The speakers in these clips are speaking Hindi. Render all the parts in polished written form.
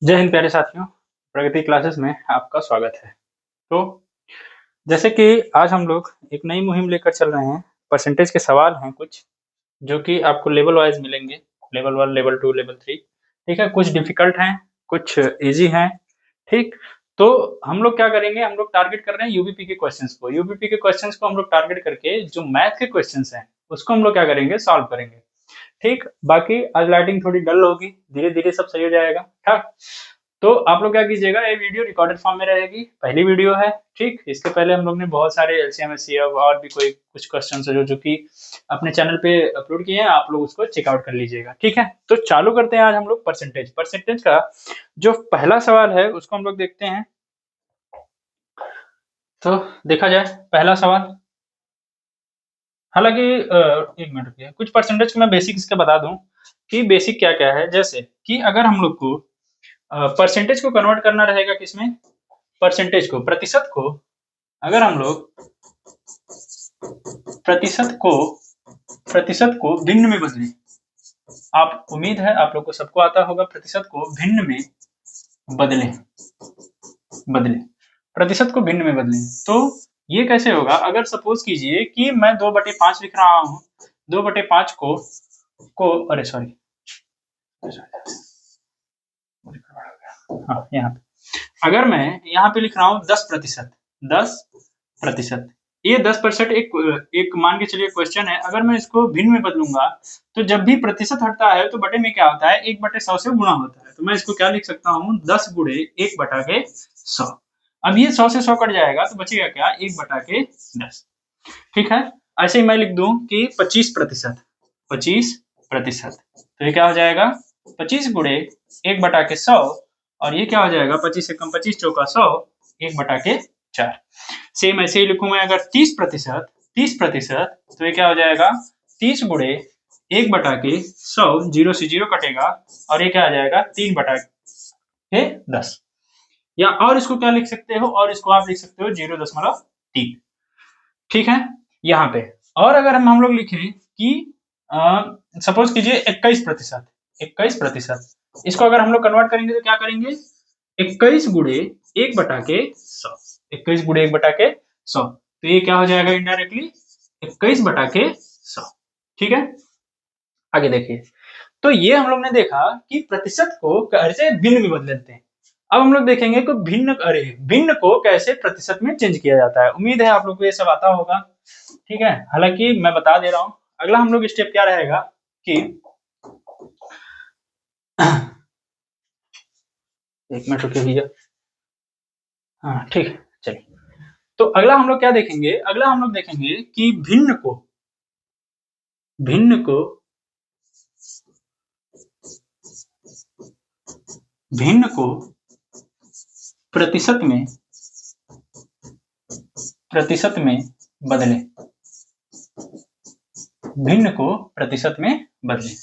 जय हिंद प्यारे साथियों, प्रगति क्लासेस में आपका स्वागत है। तो जैसे कि आज हम लोग एक नई मुहिम लेकर चल रहे हैं। परसेंटेज के सवाल हैं कुछ, जो कि आपको लेवल वाइज़ मिलेंगे, लेवल 1, लेवल 2, लेवल 3, ठीक है? कुछ डिफ़िकल्ट हैं, कुछ ईज़ी हैं, ठीक? तो हम लोग क्या करेंगे, हम लोग टारगेट कर रहे हैं यूबीपी के क्वेश्चंस को। यूबीपी के क्वेश्चंस को हम लोग टारगेट करके जो मैथ के क्वेश्चंस हैं, उसको हम लोग क्या करेंगे, सॉल्व करेंगे। ठीक, बाकी आज लाइटिंग थोड़ी डल होगी, धीरे-धीरे सब सही हो जाएगा, ठीक? तो आप लोग क्या कीजिएगा, ये वीडियो रिकॉर्डेड फॉर्म में रहेगी, पहली वीडियो है, ठीक? इसके पहले हम लोग ने बहुत सारे एलसीएम, एचसीएफ और भी कोई कुछ क्वेश्चंस है जो कि अपने चैनल पे अपलोड किए हैं, आप लोग उसको चेकआउट कर लीजिएगा, ठीक है? तो चालू करते हैं आज हम लोग परसेंटेज। परसेंटेज का जो पहला सवाल है, उसको हम लोग देखते हैं। तो देखा जाए पहला सवाल, हालाँकि 1 मिनट रुकिए, कुछ परसेंटेज को मैं बेसिक इसके बता दूँ कि बेसिक क्या-क्या है। जैसे कि अगर हम लोग को परसेंटेज को कन्वर्ट करना रहेगा किसमें? परसेंटेज को, प्रतिशत को अगर हम लोग प्रतिशत को प्रतिशत को भिन्न में बदलें, आप उम्मीद है आप लोग को सबको आता होगा प्रतिशत को भिन्न में बदलें, बदलें, प्रतिशत को भिन्न में बदलें। तो ये कैसे होगा? अगर सपोज़ कीजिए कि मैं 2/5 लिख रहा हूँ, 2/5 को अरे सॉरी, हाँ, यहाँ पे। अगर मैं यहाँ पे लिख रहा हूँ 10%, 10%, ये 10% एक मान के चलिए क्वेश्चन है। अगर मैं इसको भिन्न में बदलूंगा, तो जब भी प्रतिशत हटता है तो बटे में क्या होता है, 1/100 से गुणा होता है। तो मैं इसको क्या लिख सकता हूँ, 10 गुणे 1/100। अब ये 100 से 100 कट जाएगा तो बचेगा क्या, 1/10, ठीक है? ऐसे ही मैं लिख दूं कि 25%, 25%, तो ये क्या हो जाएगा, 25 गुणे 1/100, और ये क्या हो जाएगा, 25 से कम 25 चौका 100, 1/4। सेम ऐसे ही लिखूं मैं अगर 30%, 30%, तो ये क्या हो जाएगा, 30 गुणे 1/100, 0 से 0 कटेगा, और ये क्या आ जाएगा, 3/10। या और इसको क्या लिख सकते हो, और इसको आप लिख सकते हो 0.3, ठीक है? यहाँ पे और अगर हम लोग लिखें कि सपोज कीजिए 21%, 21%, इसको अगर हम लोग कन्वर्ट करेंगे तो क्या करेंगे, 21 गुणे 1/100, 21 गुणे 1/100, तो ये क्या हो जाएगा इनडायरेक्टली 21/100, ठीक है? आगे देखिए, तो ये हम लोग ने देखा कि प्रतिशत को कैसे भिन्न में बदल देते हैं। अब हम लोग देखेंगे कि भिन्न को कैसे प्रतिशत में चेंज किया जाता है। उम्मीद है आप लोग को ये सब आता होगा, ठीक है? हालांकि मैं बता दे रहा हूँ, अगला हम लोग स्टेप क्या रहेगा कि 1 मिनट रुकिए भैया, हाँ ठीक है, चलिए। तो अगला हम लोग क्या देखेंगे, अगला हम लोग देखेंगे कि भिन्न को भिन्न को प्रतिशत में बदलें, भिन्न को प्रतिशत में बदलें।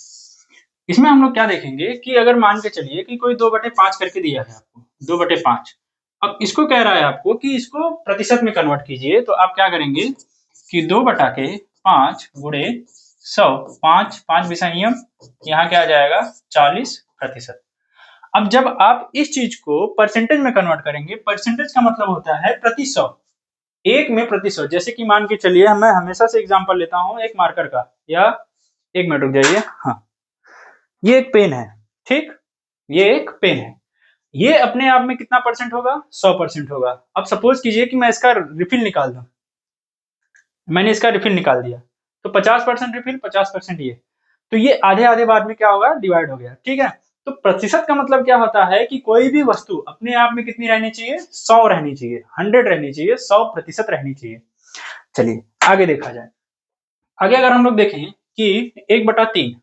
इसमें हम लोग क्या देखेंगे कि अगर मान के चलिए कि कोई 2/5 करके दिया है आपको, 2/5, अब इसको कह रहा है आपको कि इसको प्रतिशत में कन्वर्ट कीजिए, तो आप क्या करेंगे कि 2/5 गुणे 100, 5 5 विषयियम, यहाँ क्या आ जाएगा 40%। अब जब आप इस चीज को परसेंटेज में कन्वर्ट करेंगे, परसेंटेज का मतलब होता है प्रति 100, एक में प्रति 100। जैसे कि मान के चलिए, मैं हमेशा से एग्जांपल लेता हूँ एक मार्कर का, या 1 मिनट रुक जाइए, हाँ, ये एक पेन है, ठीक? ये एक पेन है, ये अपने आप में कितना परसेंट होगा, 100% होगा। अब सपोज कीजिए कि मैं इसका रिफिल निकाल दूं, मैंने इसका रिफिल निकाल दिया, तो 50% रिफिल, 50% ये, तो ये आधे आधे बार में क्या होगा, डिवाइड हो गया, ठीक है? तो प्रतिशत का मतलब क्या होता है कि कोई भी वस्तु अपने आप में कितनी रहनी चाहिए, 100 रहनी चाहिए, 100 रहनी चाहिए, 100% रहनी चाहिए। चलिए आगे देखा जाए। आगे अगर हम लोग देखें कि 1/3,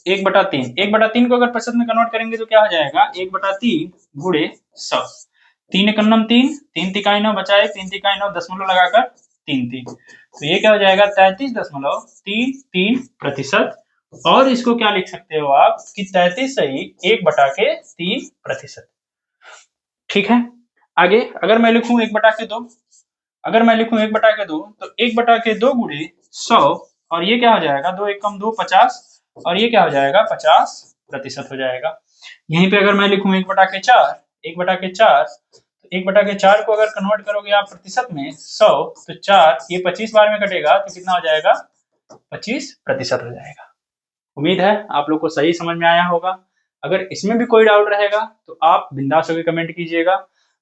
1/3, 1/3 को अगर प्रतिशत में कन्वर्ट करेंगे तो क्या हो जाएगा, 1/3 गुणे 100, 3 एकन्नम 3, 3 तिकाई 9 बचाए, 3 तिकाई 9 दशमलव लगाकर 3 3, तो ये क्या हो जाएगा 33.33%। और इसको क्या लिख सकते हो आप कि 33 सही 1/3%, ठीक है? आगे अगर मैं लिखूं 1/2, अगर मैं लिखूं 1/2, तो 1/2 गुणे 100, और ये क्या हो जाएगा, 2 एकम 2, 50, और ये क्या हो जाएगा 50% हो जाएगा। यहीं पे अगर मैं लिखूं 1/4, 1/4, तो 1/4 को अगर कन्वर्ट करोगे आप प्रतिशत में 100, तो 4 ये 25 बार में कटेगा तो कितना हो जाएगा, 25% हो जाएगा। उम्मीद है आप लोग को सही समझ में आया होगा। अगर इसमें भी कोई डाउट रहेगा तो आप बिंदास होकर कमेंट कीजिएगा।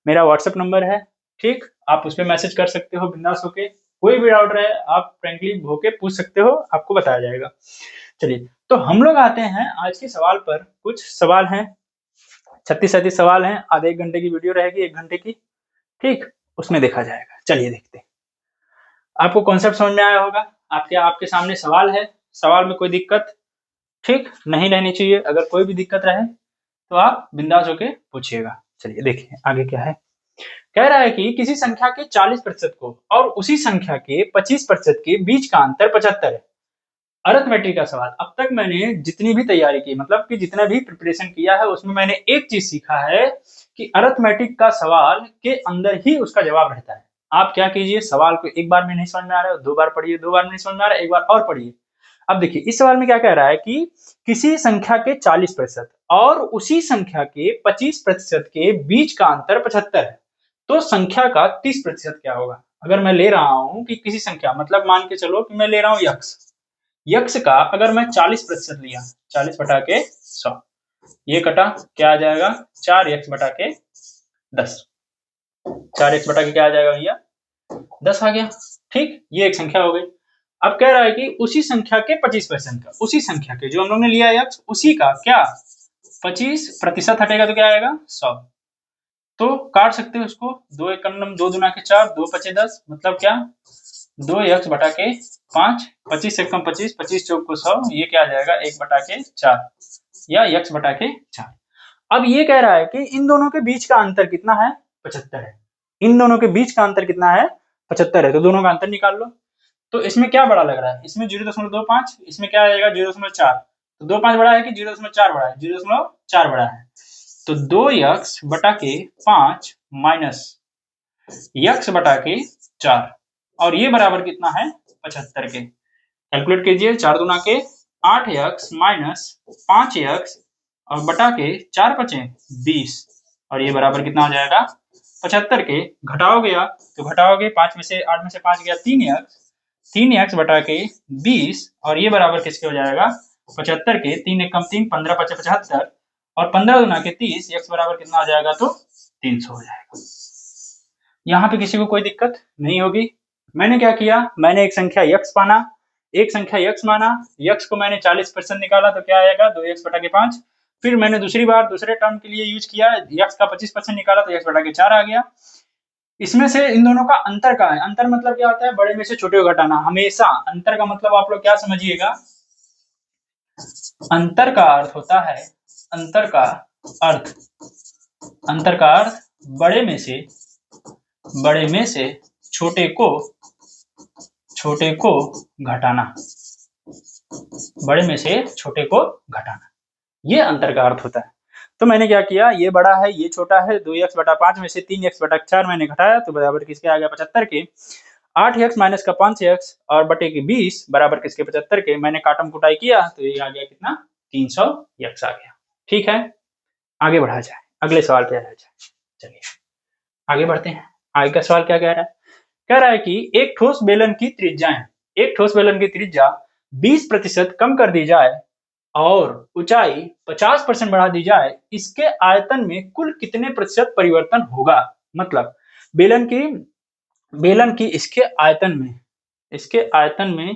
मेरा व्हाट्सएप नंबर है, ठीक, आप उस पर मैसेज कर सकते हो बिंदास होके। कोई भी डाउट रहे आप फ्रेंकली होके पूछ सकते हो, आपको बताया जाएगा। चलिए, तो हम लोग आते हैं आज के सवाल पर। कुछ सवाल हैं, 36-37 सवाल हैं। आधे 1 घंटे की वीडियो रहेगी, 1 घंटे की, ठीक, उसमें देखा जाएगा। चलिए देखते हैं। आपको कॉन्सेप्ट समझ में आया होगा। आपके सामने सवाल है, सवाल में कोई दिक्कत ठीक नहीं रहनी चाहिए। अगर कोई भी दिक्कत रहे तो आप बिंदास होके पूछिएगा। चलिए देखिए आगे क्या है। कह रहा है कि किसी संख्या के 40% को और उसी संख्या के 25% के बीच का अंतर 75 है। अरिथमेटिक का सवाल। अब तक मैंने जितनी भी तैयारी की, मतलब कि जितना भी प्रिपरेशन किया है, उसमें मैंने एक चीज सीखा है कि अरिथमेटिक का सवाल के अंदर ही उसका जवाब रहता है। आप क्या कीजिए, सवाल को एक बार में नहीं समझ में आ रहा है 2 बार पढ़िए, 2 बार में नहीं समझ में आ रहा है 1 बार और पढ़िए। अब देखिए इस सवाल में क्या कह रहा है कि किसी संख्या के 40% और उसी संख्या के 25% के बीच का अंतर 75 है, तो संख्या का 30% क्या होगा। अगर मैं ले रहा हूं कि किसी संख्या, मतलब मान के चलो कि मैं ले रहा हूं यक्स, यक्स का अगर मैं 40% लिया, 40/100, ये कटा क्या आ जाएगा, 4x/10, 4x क्या आ जाएगा भैया, 10 आ गया। ठीक, ये एक संख्या हो गई। अब कह रहा है कि उसी संख्या के 25% का, उसी संख्या के जो हम लोग ने लिया यक्स, उसी का क्या 25% हटेगा तो क्या आएगा, 100। तो काट सकते हो उसको, 2 1 2 दूना के 4, 2 5 10, मतलब क्या 2x/5, 25 से कम 25, 25 चौक को 100, ये क्या आ जाएगा 1/4 या x/4। अब ये कह रहा है कि इन दोनों के बीच का अंतर कितना है, 75 है। इन दोनों के बीच का अंतर कितना है, 75 है। तो दोनों का अंतर निकाल लो। तो इसमें क्या बड़ा लग रहा है, इसमें 0.25, इसमें क्या आ जाएगा 0.4। तो 2.5 बड़ा है कि 0.4 बड़ा है, 0.4 बड़ा है। तो 2x/5 माइनस x/4, और ये बराबर कितना है 75 के। कैलकुलेट कीजिए, 4 दूना के 8x माइनस 5x और बटा के 4 5 20, और ये बराबर कितना हो जाएगा 75 के। घटाओगे आप तो घटाओगे, 5 में से 8 में से 5 गया 3x बटा के 20, और ये बराबर किसके हो जाएगा 75 के। 3 1 कम 3, 15 5 75, और 15 दूना के 30, x बराबर कितना हो जाएगा तो 300 हो जाएगा। यहाँ पे किसी को कोई दिक्कत नहीं होगी। मैंने क्या किया, मैंने एक संख्या यक्स माना, एक संख्या यक्स माना, यक्स को मैंने 40% निकाला तो क्या आएगा 2x/5। फिर मैंने दूसरी बार दूसरे टर्म के लिए यूज किया, यक्स का 25% निकाला तो x/4 आ गया। इसमें से इन दोनों का अंतर का है, अंतर मतलब क्या होता है, बड़े में से छोटे को घटाना। हमेशा अंतर का मतलब आप लोग क्या समझिएगा, अंतर का अर्थ होता है, अंतर का अर्थ, अंतर का अर्थ बड़े में से छोटे को घटाना, बड़े में से छोटे को घटाना, ये अंतर का अर्थ होता है। तो मैंने क्या किया, ये बड़ा है ये छोटा है, 2x/5 में से 3x/4 मैंने घटाया तो बराबर किसके आ गया 75 के। 8x माइनस का 5x और बटे के 20 बराबर किसके 75 के। मैंने काटम कुटाई किया तो ये आ गया कितना 300x आ गया। ठीक है, आगे बढ़ा जाए, अगले सवाल पे आया जाए। चलिए आगे बढ़ते हैं। आगे का सवाल क्या कह रहा है, कह रहा है कि एक ठोस बेलन की त्रिज्या है, एक ठोस बेलन की त्रिज्या 20% कम कर दी जाए और ऊंचाई 50% बढ़ा दी जाए, इसके आयतन में कुल कितने प्रतिशत परिवर्तन होगा। मतलब बेलन की इसके आयतन में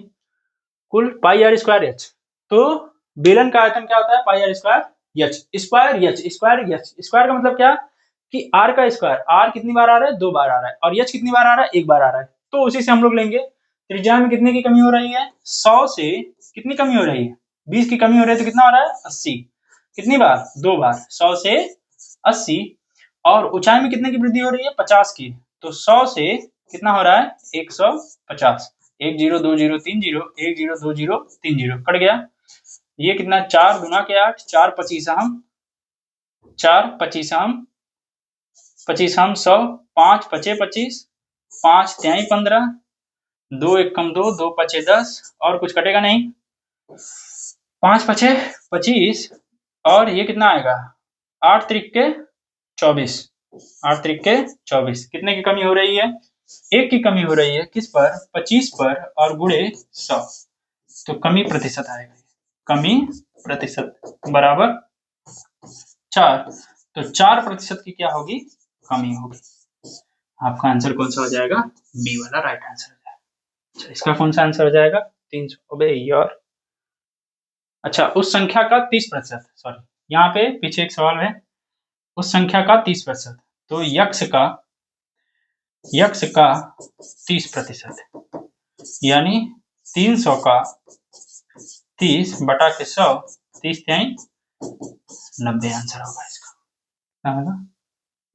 कुल πr²h। तो बेलन का आयतन क्या होता है πr²h, स्क्वायर का मतलब क्या कि r का स्क्वायर, r कितनी बार आ रहा है 2 बार आ रहा है, और h कितनी बार आ रहा है 1 बार आ रहा है। तो उसी से हम लोग लेंगे। त्रिज्या में कितने की कमी हो रही है, 100 से कितनी कमी हो रही है 20 की कमी हो रही है, तो कितना हो रहा है 80। कितनी बार 2 बार, 100 से 80। और ऊंचाई में कितने की वृद्धि हो रही है 50 की, तो 100 से कितना हो रहा है 150। 1 0 2 0 3 0, 1 0 2 0 3 0 कट गया। ये कितना 4 दूना के 8, 4 25 हम 100, 5 5 25, 5 3 15, 2 1 कम 2, 2 5 10, और कुछ कटेगा नहीं, 5 5 25, और ये कितना आएगा 8 त्रिके 24, 8 त्रिके 24, कितने की कमी हो रही है? 1 की कमी हो रही है, किस पर? 25 पर, और गुणे 100, तो कमी प्रतिशत आएगा, कमी प्रतिशत बराबर 4, तो 4% की क्या होगी? कमी होगी। आपका आंसर कौन सा हो जाएगा? बी वाला राइट आंसर हो जाएगा। अच्छा, इसका कौन सा आंसर हो जाएगा? 300। अबे यार, अच्छा, उस संख्या का 30%, सॉरी, यहाँ पे पीछे एक सवाल है, उस संख्या का 30%, तो यक्ष का 30%, यानी 300 का 30 बटा के 100, 30 यानी 90 आंसर होगा इसका। क्या होगा?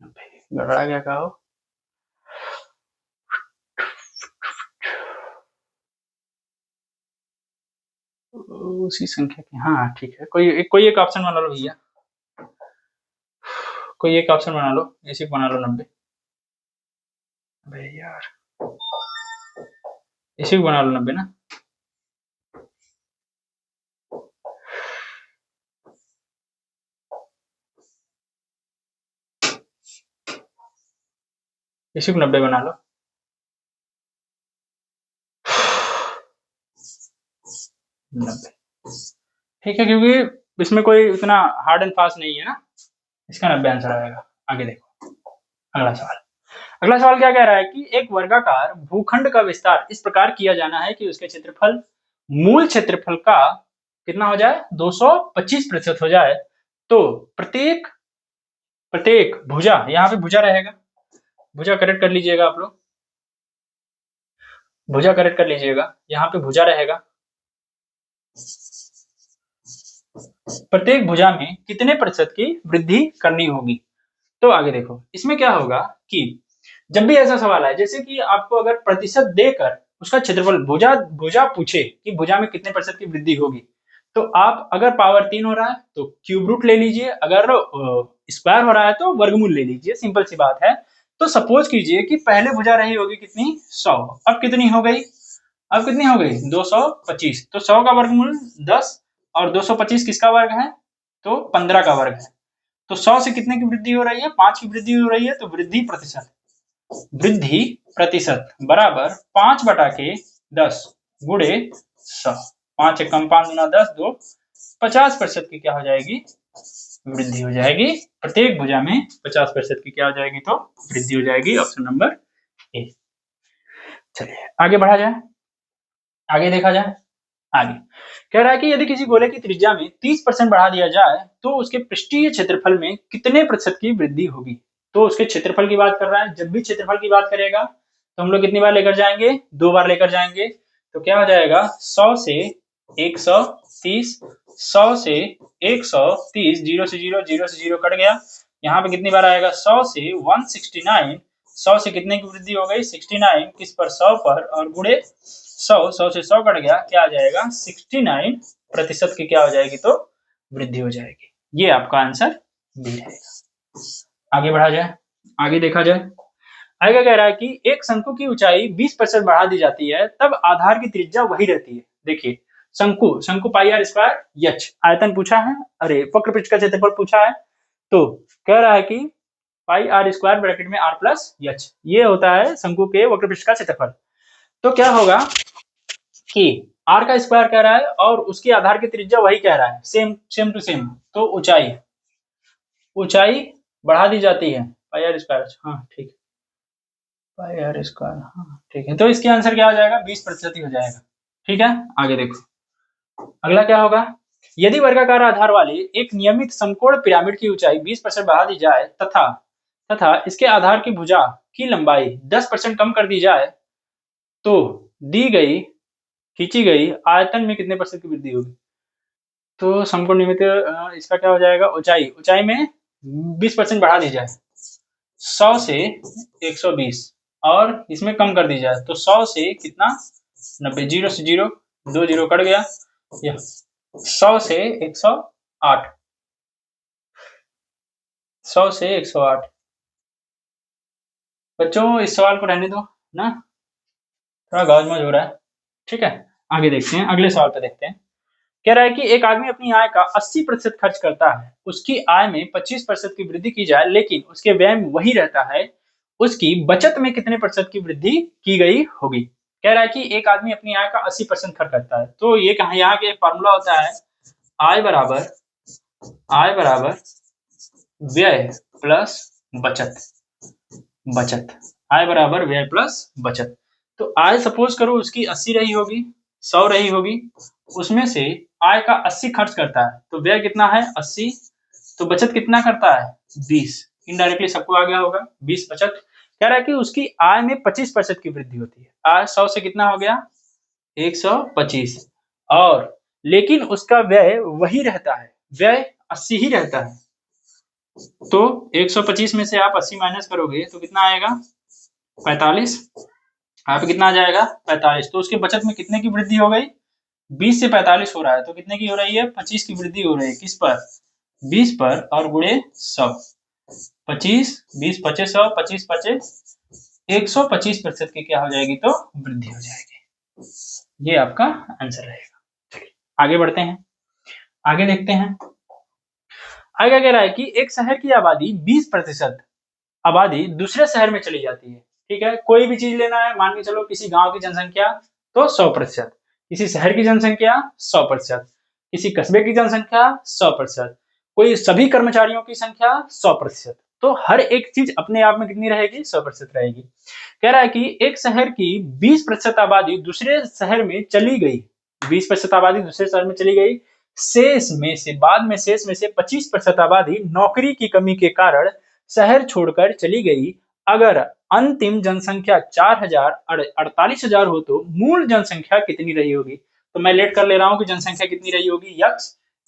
90। गड़बड़ा गया का हो? उसी संख्या की, हाँ ठीक है, कोई एक ऑप्शन बना लो भैया, कोई एक ऑप्शन बना लो, ऐसे बना लो 90। अबे यार, ऐसे भी बना लो 90 ना। इसी को 90 बना लो। 90 ठीक है, क्योंकि इसमें कोई इतना हार्ड एंड फास्ट नहीं है ना, इसका 90 आंसर आएगा। आगे देखो अगला सवाल। अगला सवाल क्या कह रहा है कि एक वर्गाकार भूखंड का विस्तार इस प्रकार किया जाना है कि उसके क्षेत्रफल मूल क्षेत्रफल का कितना हो जाए? 225% हो जाए, तो प्रत्येक प्रत्येक भुजा, यहाँ पे भुजा रहेगा, भुजा करेक्ट कर लीजिएगा आप लोग, भुजा करेक्ट कर लीजिएगा, यहाँ पे भुजा रहेगा, प्रत्येक भुजा में कितने प्रतिशत की वृद्धि करनी होगी? तो आगे देखो, इसमें क्या होगा कि जब भी ऐसा सवाल आए, जैसे कि आपको अगर प्रतिशत देकर उसका क्षेत्रफल भुजा भुजा पूछे कि भुजा में कितने प्रतिशत की वृद्धि होगी, तो आप अगर पावर 3 हो रहा है तो क्यूब रूट ले लीजिए, अगर स्क्वायर हो रहा है तो वर्गमूल ले लीजिए, सिंपल सी बात है। तो सपोज कीजिए कि पहले भुजा रही होगी कितनी? 100, अब कितनी हो गई? अब कितनी हो गई? 225, तो 100 का वर्गमूल 10, और 225 किसका वर्ग है? तो 15 का वर्ग है। तो 100 से कितने की वृद्धि हो रही है? 5 की वृद्धि हो रही है, तो वृद्धि प्रतिशत बराबर 5 बटा के 10 गुणे 100, 5 एकम 5 गुना 10, 2 50% की क्या हो जाएगी? वृद्धि हो जाएगी। प्रत्येक भुजा में 50% की क्या हो जाएगी? तो वृद्धि हो जाएगी। Option number A. चलिए आगे बढ़ा जाए, आगे देखा जाए। आगे कह रहा है कि यदि किसी गोले की त्रिज्या में 30% बढ़ा दिया जाए तो उसके पृष्ठीय क्षेत्रफल में कितने प्रतिशत की वृद्धि होगी? तो उसके क्षेत्रफल की बात कर रहा है। जब भी क्षेत्रफल की बात करेगा तो हम लोग कितनी बार लेकर जाएंगे? 2 बार लेकर जाएंगे। तो क्या हो जाएगा? 100 से 130, 100 से 130, 0 से 0, 0 से 0 कट गया। यहाँ पे कितनी बार आएगा? 100 से 169, 100 से कितने की वृद्धि हो गई? 69, किस पर? 100 पर, और गुणे 100, 100 से 100 कट गया, क्या आ जाएगा? 69% की क्या हो जाएगी? तो वृद्धि हो जाएगी। ये आपका आंसर बी रहेगा। आगे बढ़ा जाए, आगे देखा जाए। आगे क्या कह रहा है कि एक शंकु की ऊंचाई 20% बढ़ा दी जाती है, तब आधार की त्रिज्या वही रहती है। देखिए, शंकु शंकु पाई आर स्क्वायर यच, आयतन पूछा है, अरे वक्रपृष्ठ का क्षेत्रफल पूछा है, तो कह रहा है कि पाई आर स्क्वायर ब्रैकेट में आर प्लस यच, ये होता है शंकु के वक्रपृष्ठ का क्षेत्रफल। तो क्या होगा कि आर का स्क्वायर कह रहा है और उसकी आधार की त्रिज्या वही कह रहा है, सेम सेम टू सेम, तो ऊंचाई ऊंचाई बढ़ा दी जाती है पाई आर स्क्वायर। हाँ ठीक है, पाई आर स्क्वायर, हाँ ठीक है, तो इसके आंसर क्या हो जाएगा? 20% ही हो जाएगा। ठीक है, आगे देखो अगला क्या होगा। यदि वर्गाकार आधार वाले एक नियमित समकोण पिरामिड की ऊंचाई 20% बढ़ा दी जाए तथा तथा इसके आधार की भुजा की लंबाई 10% कम कर दी जाए, तो दी गई खींची गई आयतन में कितने % की वृद्धि होगी? तो समकोण नियमित इसका क्या हो जाएगा? ऊंचाई ऊंचाई में 20% बढ़ा दी जाए, 100 से 120, और इसमें कम कर दी जाए, तो 100 से कितना? 90, 0 से 0, 2 0 कट गया, या 100 से 108, 100 से 108। बच्चों इस सवाल को रहने दो ना, थोड़ा गौज मौज हो रहा है। ठीक है, आगे देखते हैं, अगले सवाल पे देखते हैं। कह रहा है कि एक आदमी अपनी आय का 80% खर्च करता है, उसकी आय में 25% की वृद्धि की जाए लेकिन उसके व्यय में वही रहता है, उसकी बचत में कितने प्रतिशत की वृद्धि की गई होगी। कह रहा है कि एक आदमी अपनी आय का 80% खर्च करता है, तो ये कहा यहाँ के फॉर्मूला होता है आय बराबर व्यय प्लस बचत। आय बराबर व्यय प्लस बचत। तो आय सपोज करो उसकी 80 रही होगी, 100 रही होगी, उसमें से आय का 80 खर्च करता है, तो व्यय कितना है 80, तो बचत कितना करता है 20। इनडायरेक्टली सबको आ गया होगा 20 बचत। कह रहा है कि उसकी आय में 25% की वृद्धि होती है। आय 100 से कितना हो गया 125, और लेकिन उसका व्यय वही रहता है, व्यय 80 ही रहता है। तो 125 में से आप 80 माइनस करोगे तो कितना आएगा 45। यहाँ पे कितना आ जाएगा 45। तो उसके बचत में कितने की वृद्धि हो गई 20 से 45 हो रहा है, तो कितने की हो रही है 25 की वृद्धि हो रही है। किस पर 20 पर, और गुणे 100। 25 20 25 100 25 25 125% की क्या हो जाएगी तो वृद्धि हो जाएगी। ये आपका आंसर रहेगा। आगे बढ़ते हैं, आगे देखते हैं। आगे कह रहा है कि एक शहर की आबादी 20% आबादी दूसरे शहर में चली जाती है। ठीक है, कोई भी चीज लेना है, मान के चलो किसी गांव की जनसंख्या तो 100%, किसी शहर की जनसंख्या 100%, किसी कस्बे की जनसंख्या 100%, कोई सभी कर्मचारियों की संख्या 100%। तो हर एक चीज अपने आप में कितनी रहेगी 100% रहेगी। कह रहा है कि एक शहर की 20% आबादी दूसरे शहर में चली गई, 20% आबादी दूसरे शहर में चली गई, शेष में से 25% आबादी नौकरी की कमी के कारण शहर छोड़कर चली गई। अगर अंतिम जनसंख्या 48,000 हो तो मूल जनसंख्या कितनी रही होगी। तो मैं लेट कर ले रहा हूं कि जनसंख्या कितनी रही होगी।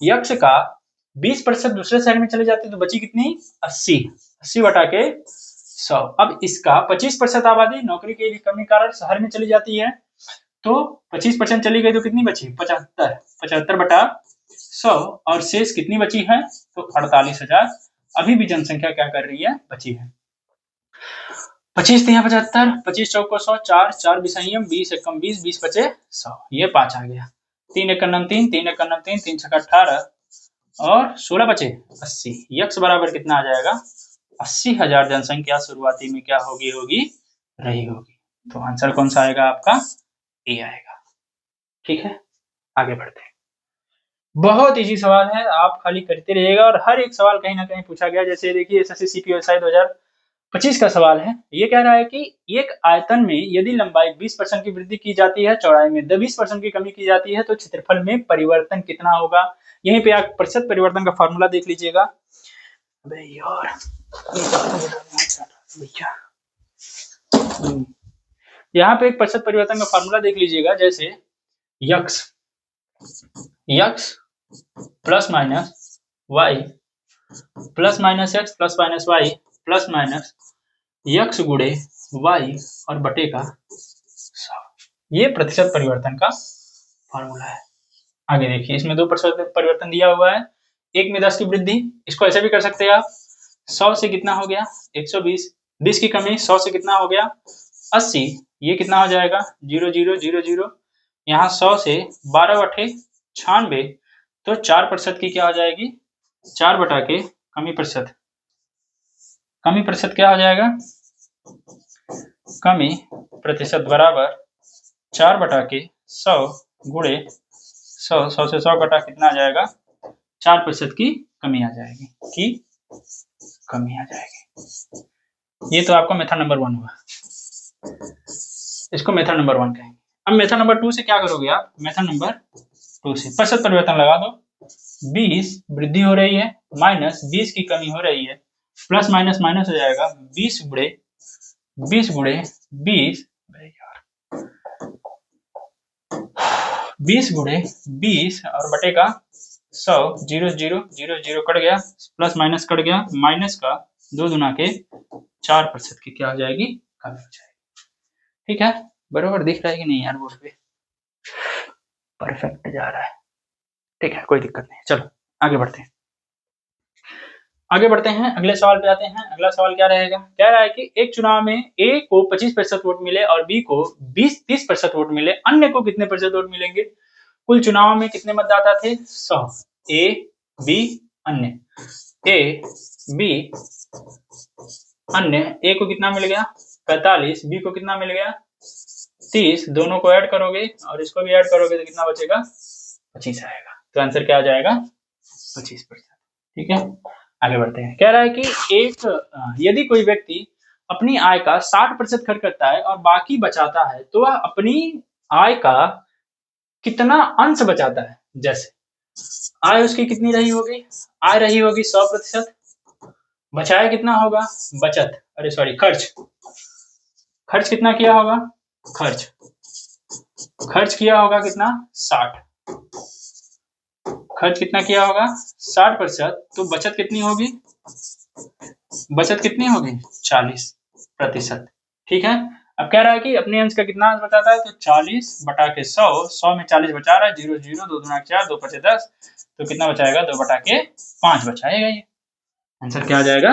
यक्ष का 20% दूसरे शहर में चले जाते तो बची कितनी 80 बटा के 100। अब इसका 25% आबादी नौकरी की कमी कारण शहर में चली जाती है, तो 25% चली गई तो कितनी बची 75 बटा 100, और शेष कितनी बची है तो 48,000। अभी भी जनसंख्या क्या कर रही है बची है। 25 तिया 75, 25 चौको 100, 4 बिसैयम 20 एकम 20, 20 पचे 100, ये 5 आ गया। 3 एक नम 3, 3 एक नम 3, 3 छक्का 18 और 16 बचे 80। यक्ष बराबर कितना आ जाएगा 80,000 जनसंख्या शुरुआती में क्या होगी रही होगी। तो आंसर कौन सा आएगा आपका ए आएगा। ठीक है, आगे बढ़ते हैं। बहुत इजी सवाल है, आप खाली करते रहिएगा और हर एक सवाल कहीं ना कहीं पूछा गया। जैसे देखिए एसएससी सीपीएसआई 2025 का सवाल है। ये कह रहा है कि एक आयतन में यदि लंबाई 20% की वृद्धि की जाती है, चौड़ाई में 20% की कमी की जाती है, तो क्षेत्रफल में परिवर्तन कितना होगा। यहीं पे आप प्रतिशत परिवर्तन का फॉर्मूला देख लीजिएगा। अबे यार यहाँ पे एक प्रतिशत परिवर्तन का फॉर्मूला देख लीजिएगा। जैसे x plus minus y plus minus x plus minus y plus minus x गुणे वाई और बटे का 100, ये प्रतिशत परिवर्तन का फॉर्मूला है। आगे देखिए, इसमें 2% परिवर्तन दिया हुआ है, एक में 10 की वृद्धि। इसको ऐसे भी कर सकते हैं आप, 100 से कितना हो गया 120, 20 की कमी 100 से कितना हो गया 80, ये कितना हो जाएगा 0 0 0 0। यहाँ 100 से 12 बटे 96, तो 4% की क्या हो जाएगी 4 बटा के कमी प्रतिशत क्या हो जाएगा कमी प्रतिशत बराबर 4 बटा के 100 गुणे 100 से 100 कटा कितना आ जाएगा 4% की कमी आ जाएगी ये तो आपका मेथड नंबर 1 हुआ, इसको मेथड नंबर 1 कहेंगे। अब मेथड नंबर 2 से क्या करोगे आप, मेथड नंबर 2 से प्रतिशत परिवर्तन लगा दो। 20 वृद्धि हो रही है माइनस 20 की कमी हो रही है, प्लस माइनस माइनस हो जाएगा 20 गुणे 20 गुणे 20 और बटे का 100, 0 0 0 0 कट गया, प्लस माइनस कट गया, माइनस का 2 गुना के 4% की क्या हो जाएगी कमी हो जाएगी। ठीक है, बराबर दिख रहा है कि नहीं यार बोर्ड पे, परफेक्ट जा रहा है। ठीक है, कोई दिक्कत नहीं, चलो आगे बढ़ते हैं। अगले सवाल पे आते हैं। अगला सवाल क्या रहेगा, कह रहा है कि एक चुनाव में ए को 25% वोट मिले और बी को 30% वोट मिले, अन्य को कितने प्रतिशत वोट मिलेंगे। कुल चुनाव में कितने मतदाता थे? 100। ए, बी, अन्य। ए, बी, अन्य। ए को कितना मिल गया? 45। बी को कितना मिल गया? 30। दोनों को ऐड करोगे और इसको भी ऐड करोगे तो कितना बचेगा? 25 आएगा। तो आंसर क्या आ जाएगा? 25%। ठीक है, आगे बढ़ते हैं। कह रहा है कि यदि कोई व्यक्ति अपनी आय का 60% खर्च करता है और बाकी बचाता है तो वह अपनी आय का कितना अंश बचाता है? जैसे आय उसकी कितनी रही होगी? आय रही होगी 100%। बचाया कितना होगा? बचत, अरे सॉरी, खर्च। खर्च कितना किया होगा? खर्च किया होगा कितना? 60। खर्च कितना किया होगा? 60%। तो बचत कितनी होगी? बचत कितनी होगी? 40%। ठीक है, अब कह रहा है कि अपने अंश का कितना अंश बचाता है? तो 40 बटा के 100। 100 में 40 बचा रहा है, 0 0, 2 दूना 4, 2 पचे 10। तो कितना बचाएगा? 2 बटा के 5 बचाएगा। ये आंसर क्या आ जाएगा?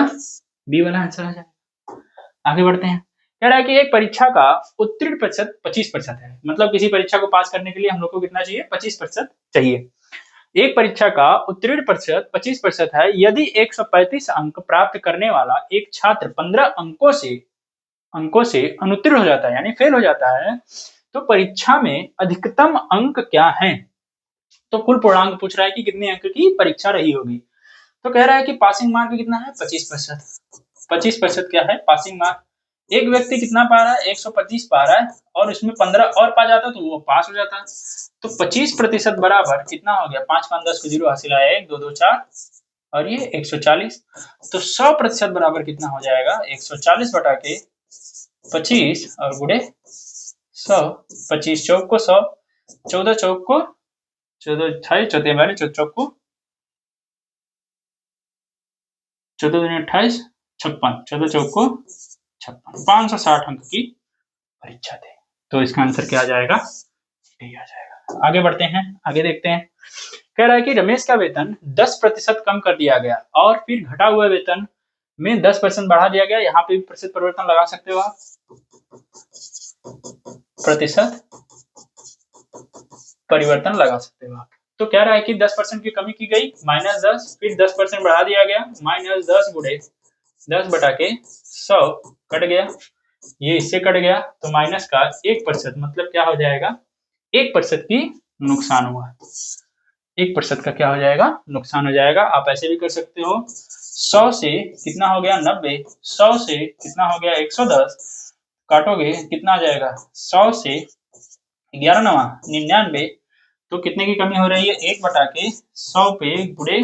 बी वाला आंसर आ जाएगा। आगे बढ़ते हैं। कह रहा है कि एक परीक्षा का उत्तीर्ण प्रतिशत 25% है। मतलब किसी परीक्षा को पास करने के लिए हम लोग को कितना चाहिए? 25% चाहिए। एक परीक्षा का उत्तीर्ण प्रतिशत 25% है। यदि 135 अंक प्राप्त करने वाला एक छात्र 15 अंकों से अनुत्तीर्ण हो जाता है, यानी फेल हो जाता है, तो परीक्षा में अधिकतम अंक क्या है? तो कुल पूर्णांक पूछ रहा है कि कितने अंक की परीक्षा रही होगी। तो कह रहा है कि पासिंग मार्क कितना है? 25%। 25% क्या है? Passing mark. एक व्यक्ति कितना पा रहा है? 125 पा रहा है और उसमें 15 और पा जाता तो वो पास हो जाता। तो 25% बराबर कितना हो गया? 5 5 10 को 0 हासिल आया, 1 2 2 4 और ये 140। तो 100% बराबर कितना हो जाएगा? 140 बटा के 25 और गुणे 100। 25 चौक को 100, 14 चौक को 14 28, 14 42, 14 चौक को 14 दूनी 28, 56, 14 चौक को 56। 560 अंक की परीक्षा थी। तो इसका आंसर क्या आ जाएगा? डी आ जाएगा। आगे बढ़ते हैं, आगे देखते हैं। कह रहा है कि रमेश का वेतन 10% कम कर दिया गया और फिर घटा हुआ वेतन में 10% बढ़ा दिया गया। यहाँ पे भी प्रतिशत परिवर्तन लगा सकते हो आप। प्रतिशत परिवर्तन लगा सकते हो आप। तो कह रहा है कि 10% की कमी की गई, -10, फिर 10% बढ़ा दिया गया, -10 गुणे 10 बटा के 100 कट गया, ये इससे कट गया, तो माइनस का 1%, मतलब क्या हो जाएगा? 1% की नुकसान हुआ। 1% का क्या हो जाएगा? नुकसान हो जाएगा। आप ऐसे भी कर सकते हो, 100 से कितना हो गया? 90। 100 से कितना हो गया? 110। काटोगे कितना आ जाएगा? 100 से 11 नवा 99। तो कितने की कमी हो रही है? 1 बटा के 100 पे गुणे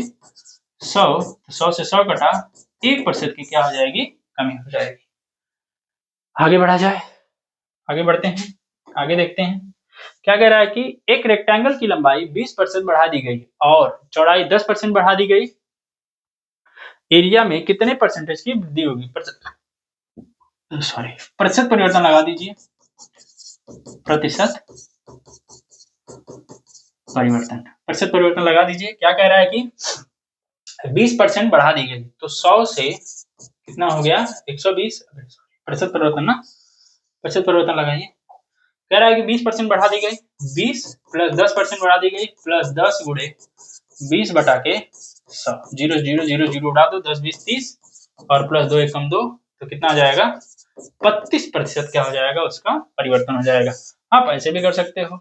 100। 100 से 100 कटा, 1% की क्या हो जाएगी? कमी हो जाएगी। आगे बढ़ा जाए, आगे बढ़ते हैं, आगे देखते हैं। क्या कह रहा है कि एक रेक्टेंगल की लंबाई 20% बढ़ा दी गई और चौड़ाई 10% बढ़ा दी गई। एरिया में कितने परसेंटेज की वृद्धि होगी? प्रतिशत परिवर्तन लगा दीजिए। प्रतिशत परिवर्तन लगा दीजिए। क्या कह रहा है कि 20% बढ़ा दी गई, तो 100 से कितना हो गया? 120। प्रतिशत परिवर्तन लगाइए। कह रहा है कि 20% बढ़ा दी गई, 20 प्लस 10% बढ़ा दी गई, प्लस 10 गुणे 20 बटा के 100। 0 0 0 0 उड़ा दो, 10 20 30 और प्लस 2 एकम 2, तो कितना आ जाएगा? 32% क्या हो जाएगा? उसका परिवर्तन हो जाएगा। आप ऐसे भी कर सकते हो,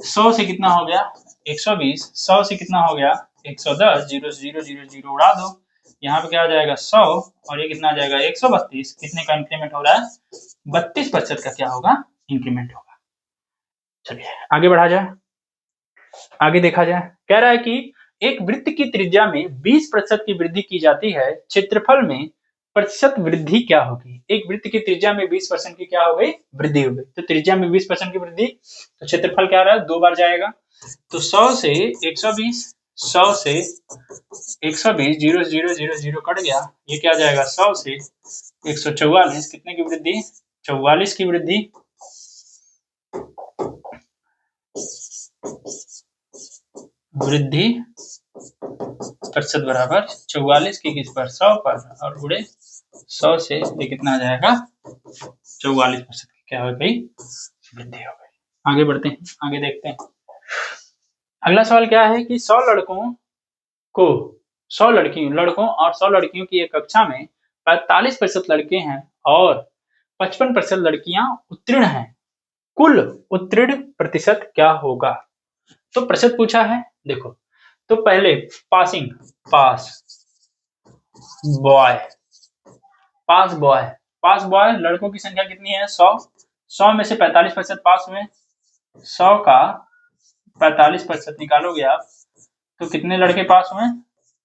100 से कितना हो गया? 120। 100 से कितना हो गया? 110। 0 0 0 0 उड़ा दो, यहाँ पे क्या आ जाएगा? 100 और ये कितना आ जाएगा? 132। कितने का इंक्रीमेंट हो रहा है? 32% का क्या होगा? इंक्रीमेंट होगा। चलिए आगे बढ़ा जाए, आगे देखा जाए। कह रहा है कि एक वृत्त की त्रिज्या में 20% की वृद्धि की जाती है, क्षेत्रफल में प्रतिशत वृद्धि क्या होगी? एक वृत्त की त्रिज्या में 20% की क्या हो गई? वृद्धि हो गई। तो त्रिज्या में 20% की वृद्धि, तो क्षेत्रफल क्या आ रहा है? 2 बार जाएगा। तो 100 से 120, 100 से 120, 0 0 0 0 कट गया, ये क्या आ जाएगा? 100 से 144। कितने की वृद्धि? 44 की वृद्धि। वृद्धि प्रतिशत बराबर 44 की किस पर? 100 पर, और गुणे 100 से ये कितना आ जाएगा? 44% की क्या हो गई? वृद्धि हो गई। आगे बढ़ते हैं, आगे देखते हैं। अगला सवाल क्या है कि 100 लड़कों को 100 लड़कों और 100 लड़कियों की एक कक्षा में 45% लड़के हैं और 55% लड़कियां उत्तीर्ण हैं, कुल उत्तीर्ण प्रतिशत क्या होगा? तो प्रतिशत पूछा है। देखो, तो पहले पासिंग, पास बॉय, पास बॉय, पास बॉय लड़कों की संख्या कितनी है? 100। 100 में से 45% पास हुए, 100 का 45% निकालोगे आप तो कितने लड़के पास हुए?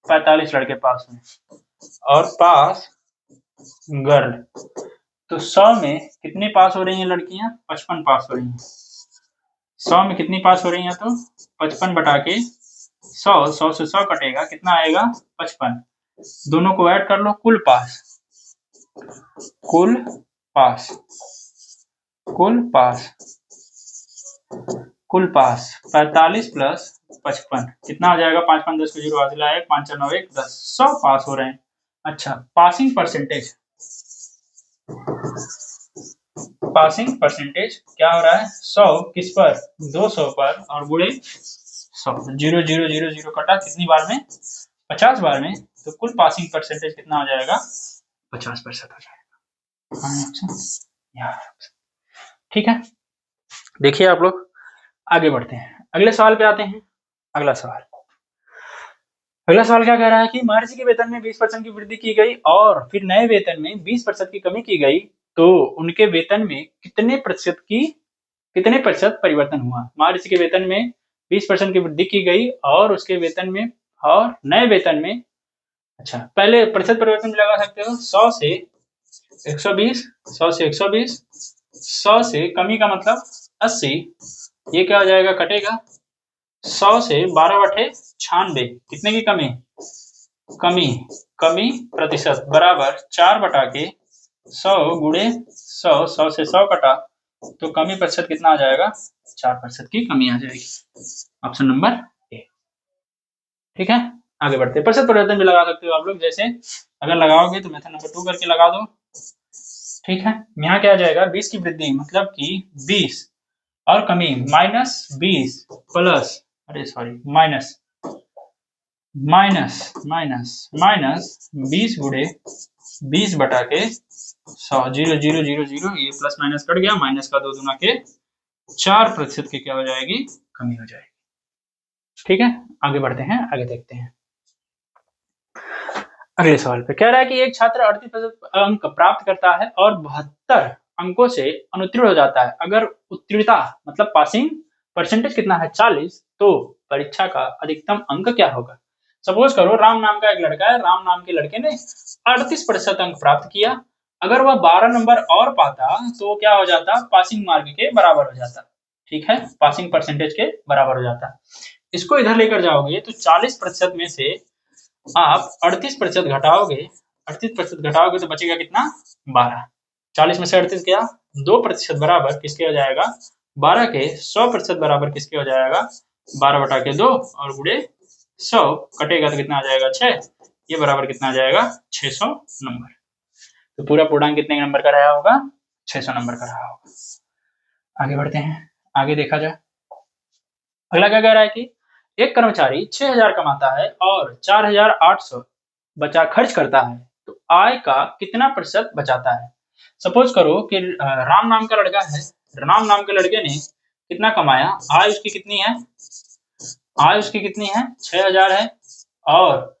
45 लड़के पास हुए। और पास गर्ल, तो 100 में कितनी पास हो रही हैं लड़कियां? 55 पास हो रही हैं। 100 में कितनी पास हो रही हैं? तो 55 बटा के 100, 100 से 100 कटेगा, कितना आएगा? 55। दोनों को ऐड कर लो, कुल पास, कुल पास, कुल पास, कुल पास 45 प्लस 55 कितना आ जाएगा? 5 5 10 को 0 हासिल आया, 5 4 9 1 10, 100 पास हो रहे हैं। अच्छा, पासिंग परसेंटेज, पासिंग परसेंटेज क्या हो रहा है? 100 किस पर? 200 पर और गुणे 100, 0 0 0 0 कटा कितनी बार में? 50 बार में। तो कुल पासिंग परसेंटेज कितना हो जाएगा? 50% हो जाएगा। ठीक है, देखिए आप लोग, आगे बढ़ते हैं, अगले सवाल पे आते हैं। अगला सवाल क्या कह रहा है कि महर्षि के वेतन में 20% की वृद्धि की गई और फिर नए वेतन में 20% की कमी की गई, तो उनके वेतन में कितने प्रतिशत परिवर्तन हुआ? महर्षि के वेतन में 20% की वृद्धि की गई और उसके वेतन में और नए वेतन में, अच्छा पहले प्रतिशत परिवर्तन भी लगा सकते हो, 100 से 120, 100 से 120, 100 से कमी का मतलब 80, ये क्या हो जाएगा? कटेगा। 100 से 12/96 कितने की कमी? कमी प्रतिशत बराबर 4 बटा के 100 गुणे 100, 100 से 100 कटा तो कमी प्रतिशत कितना आ जाएगा? 4% की कमी आ जाएगी। Option number A. ठीक है, आगे बढ़ते हैं। प्रतिशत परिवर्तन भी लगा सकते हो आप लोग, जैसे अगर लगाओगे तो मेथड नंबर 2 करके लगा दो। ठीक है, यहाँ क्या आ जाएगा? 20 की वृद्धि मतलब कि 20 और कमी -20 प्लस, अरे सॉरी, माइनस 20 गुणे 20 बटा के 100, 0 0 0 0, ये प्लस माइनस कट गया, माइनस का 2 गुना के 4% की क्या हो जाएगी? कमी हो जाएगी। ठीक है, आगे बढ़ते हैं, आगे देखते हैं। अगले सवाल पे कह रहा है कि एक छात्र 38% अंक प्राप्त करता है और 72 अंकों से अनुत्तीर्ण हो जाता है। अगर उत्तीर्णता मतलब पासिंग परसेंटेज कितना है? 40, तो परीक्षा का अधिकतम अंक क्या होगा? सपोज करो राम नाम का एक लड़का है, राम नाम के लड़के ने 38% अंक प्राप्त किया। अगर वह 12 नंबर और पाता तो क्या हो जाता? पासिंग मार्क के बराबर हो जाता। ठीक है, पासिंग परसेंटेज के बराबर हो जाता। इसको इधर लेकर जाओगे तो 40% में से आप 38% घटाओगे, 38% घटाओगे तो बचेगा कितना? 12। 40 में से 38 गया, 2% बराबर किसके हो जाएगा? 12 के। 100% बराबर किसके हो जाएगा? 12 बटा के 2 और गुणे 100 कटेगा तो कितना आ जाएगा? 6। ये बराबर कितना आ जाएगा? 600 नंबर। तो पूरा पूर्णांक कितने नंबर का रहा होगा? 600 नंबर का रहा होगा। आगे बढ़ते हैं, आगे देखा जाए। अगला क्या कह रहा है कि एक कर्मचारी 6000 कमाता है और 4800 बचा खर्च करता है, तो आय का कितना प्रतिशत बचाता है? सपोज करो कि राम नाम का लड़का है, राम नाम के लड़के ने कितना कमाया, आय उसकी कितनी है? आय उसकी कितनी है? 6000 है और